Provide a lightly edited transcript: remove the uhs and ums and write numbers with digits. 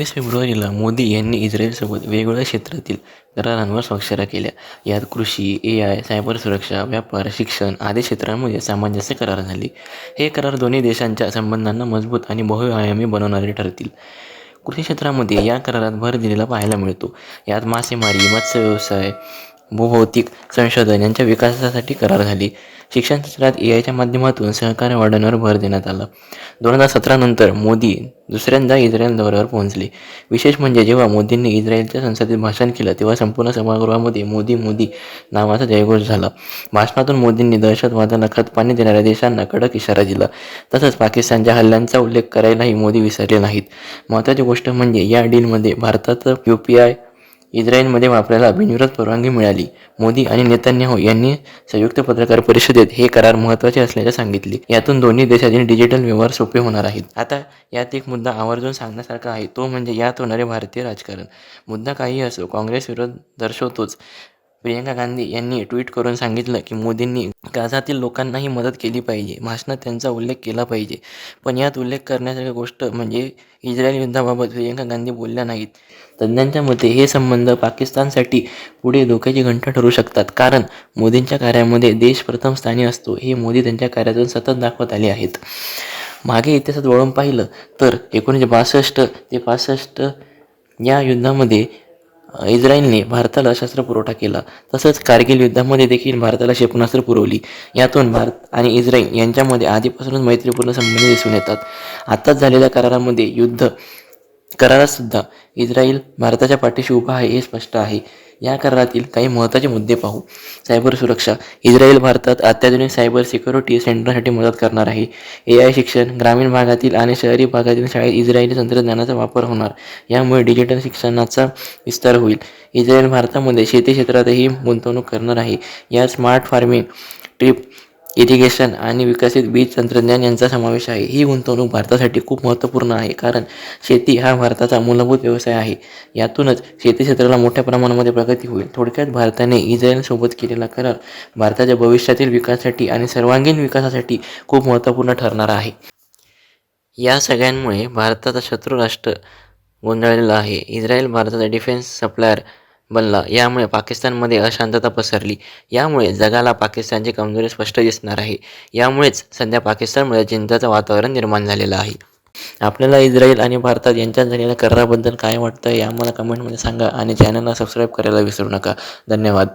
22 फेब्रुवारीला मोदी यांनी इस्रायलसोबत वेगवेगळ्या क्षेत्रातील करारांवर स्वाक्षऱ्या केल्या. यात कृषी, AI, सायबर सुरक्षा, व्यापार, शिक्षण आदी क्षेत्रांमध्ये सामंजस्य करार झाले. हे करार दोन्ही देशांच्या संबंधांना मजबूत आणि बहुआयामी बनवणारे ठरतील. कृषी क्षेत्रामध्ये या करारात भर दिलेला पाहायला मिळतो. यात मासेमारी, मत्स्य व्यवसाय, भूभौतिक संशोधन यांच्या विकासासाठी करार झाले. शिक्षण क्षेत्रात AIच्या माध्यमातून सहकार्य वाढवण्यावर भर देण्यात आला. 2017 नंतर मोदी दुसऱ्यांदा इस्रायल दौऱ्यावर पोहोचले. विशेष म्हणजे जेव्हा मोदींनी इस्रायलच्या संसदेत भाषण केलं तेव्हा संपूर्ण सभागृहामध्ये मोदी मोदी नावाचा जयघोष झाला. भाषणातून मोदींनी दहशतवादाला खतपाणी देणाऱ्या देशांना कडक इशारा दिला. तसंच पाकिस्तानच्या हल्ल्यांचा उल्लेख करायलाही मोदी विसरले नाहीत. महत्त्वाची गोष्ट म्हणजे या डीलमध्ये भारताचं UPI इस्रायलमध्ये वापरायला बिनविरोध परवानगी मिळाली. मोदी आणि नेतन्याहू यांनी संयुक्त पत्रकार परिषदेत हे करार महत्त्वाचे असल्याचे सांगितले. यातून दोन्ही देशातील डिजिटल व्यवहार सोपे होणार आहेत. आता यात एक मुद्दा आवर्जून सांगण्यासारखा आहे, तो म्हणजे यात होणारे भारतीय राजकारण. मुद्दा काही असो, काँग्रेस विरोध दर्शवतोच. प्रियंका गांधी यांनी ट्विट करून सांगितलं की मोदींनी गाझातील लोकांनाही मदत केली पाहिजे. भाषणात त्यांचा उल्लेख केला पाहिजे. पण यात उल्लेख करण्यासारखी गोष्ट म्हणजे इस्रायल युद्धाबाबत प्रियंका गांधी बोलल्या नाहीत. तज्ज्ञांच्या मते हे संबंध पाकिस्तानसाठी पुढे धोक्याची घंटा ठरू शकतात. कारण मोदींच्या कार्यामध्ये देश प्रथम स्थानी असतो हे मोदी त्यांच्या कार्यातून सतत दाखवत आले आहेत. मागे इतिहासात वळून पाहिलं तर 1962 ते 65 या युद्धामध्ये इस्रायलने भारताला शस्त्रपुरवठा केला. तसंच कारगिल युद्धामध्ये देखील भारताला क्षेपणास्त्र पुरवली. यातून भारत आणि इस्रायल यांच्यामध्ये आधीपासूनच मैत्रीपूर्ण संबंध दिसून येतात. आत्ताच झालेल्या करारामध्ये युद्ध करारातसुद्धा इस्रायल भारताच्या पाठीशी उभा आहे हे स्पष्ट आहे. या करारातील काही महत्त्वाचे मुद्दे पाहू. सायबर सुरक्षा. इस्रायल भारतात अत्याधुनिक सायबर सिक्युरिटी सेंटरसाठी मदत करणार आहे. AI शिक्षण. ग्रामीण भागातील आणि शहरी भागातील शाळेत इस्रायली तंत्रज्ञानाचा वापर होणार. यामुळे डिजिटल शिक्षणाचा विस्तार होईल. इस्रायल भारतामध्ये शेती क्षेत्रातही गुंतवणूक करणार आहे. यात स्मार्ट फार्मिंग, ड्रीप इरिगेशन आणि विकसित बीज तंत्रज्ञान यांचा समावेश आहे. ही गुंतवणूक भारतासाठी खूप महत्त्वपूर्ण आहे, कारण शेती हा भारताचा मूलभूत व्यवसाय आहे. यातूनच शेती क्षेत्राला मोठ्या प्रमाणामध्ये प्रगती होईल. थोडक्यात भारताने इस्रायलसोबत केलेला करार भारताच्या भविष्यातील विकासासाठी आणि सर्वांगीण विकासासाठी खूप महत्त्वपूर्ण ठरणार आहे. या सगळ्यांमुळे भारताचा शत्रू राष्ट्र गोंधळलेला आहे. इस्रायल भारताचा डिफेन्स सप्लायर बनला. यामुळे पाकिस्तानमध्ये अशांतता पसरली. यामुळे जगाला पाकिस्तानची कमजोरी स्पष्ट दिसणार आहे. यामुळेच सध्या पाकिस्तानमध्ये चिंतेचं वातावरण निर्माण झालेलं आहे. आपल्याला इस्रायल आणि भारतात यांच्यात झालेल्या कराराबद्दल काय वाटतं हे आम्हाला कमेंटमध्ये सांगा आणि चॅनलला सबस्क्राईब करायला विसरू नका. धन्यवाद.